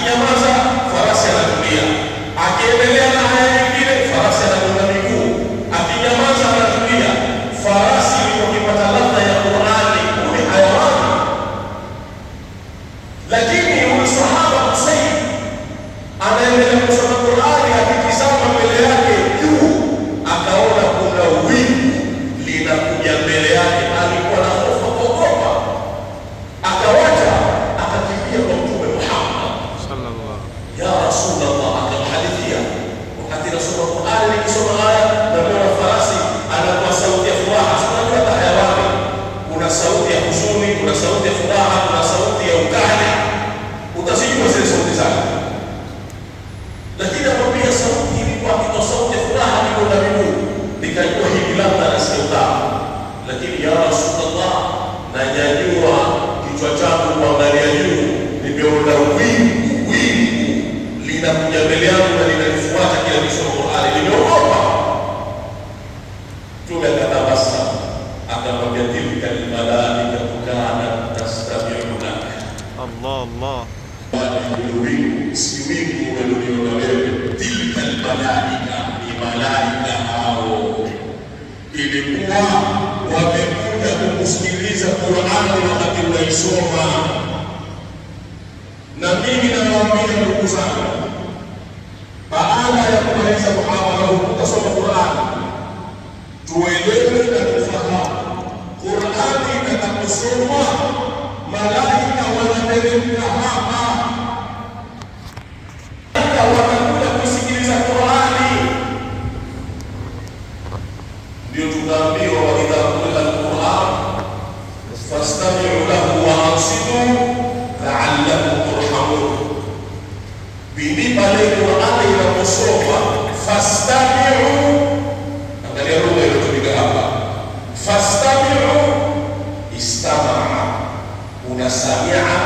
akinyamaza farasi anatulia, akiendelea na haya nyingine farasi anagonga miguu, akinyamaza anatulia. Farasi ilipopata ladha ya Qur'ani ni hayawani. Lakini huyu sahaba Husayn anaendelea kusoma Qur'ani, akitizama mbele yake juu akaona kuna wingu linakuja mbele yake. Alikuwa na hofu, kuogopa, akawacha akakimbia kwa Mtume Muhammad sallallahu ya Rasulullah, akamhadithia wakati nasoma Qur'ani, nikisoma aya na mwana farasi anatoa sauti ya furaha. Unajua hata hayawani kuna sauti ya huzuni, kuna sauti ya furaha, kuna sauti ya ukali, utazijua zile sauti zake. Lakini akwambia sauti ilikuwa akitoa sauti ya furaha akigonga miguu, nikajua hivi labda nasikia utamu. Lakini ya Rasulullah, nanyanyua kichwa changu kuangalia juu, nimeona wingu linakuja mbele yangu na linanifuata kila nikisoma Qur'ani, nimeogopa. Mtume akatabasamu akamwambia, tilka almalaika kana tastami'u lak. Allah si wingu umeloliona wewe, tilka almalaika, ni malaika hao ilikuwa wamekuja kukusikiliza Qur'ani wakati unaisoma. Na mimi nawaambia ndugu zangu, baada ya kumaliza muhadhara huu tutasoma Qur'ani, tuelewe na tufahamu Qur'ani itakaposoma, malaika wanateremka hapa, watakuja kusikiliza Qur'ani. Ndio tukaambiwa, wa idha quri'a al-Qur'an fastami'u lahu wa ansitu la'allakum turhamun. Pindi pale Qur'ani inaposoma, fastami'u, angalia lugha iliyotumika hapa, fastami'u, istama'a, kuna sami'a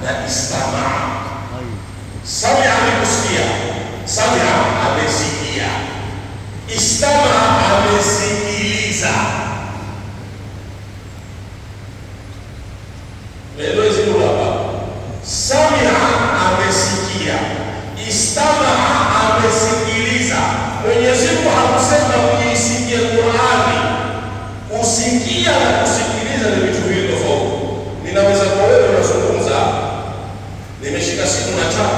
na istama'a. Sami'a ni kusikia, sami'a amesikia, istama'a amesikiliza. Melezi hapa, sami'a amesikia, istama'a amesikiliza. Mwenyezi Mungu hakusema kuisikia Qur'ani. Kusikia na kusikiliza ni vitu viwili tofauti. Ninaweza kwa wewe unazungumza, nimeshika simu na chapa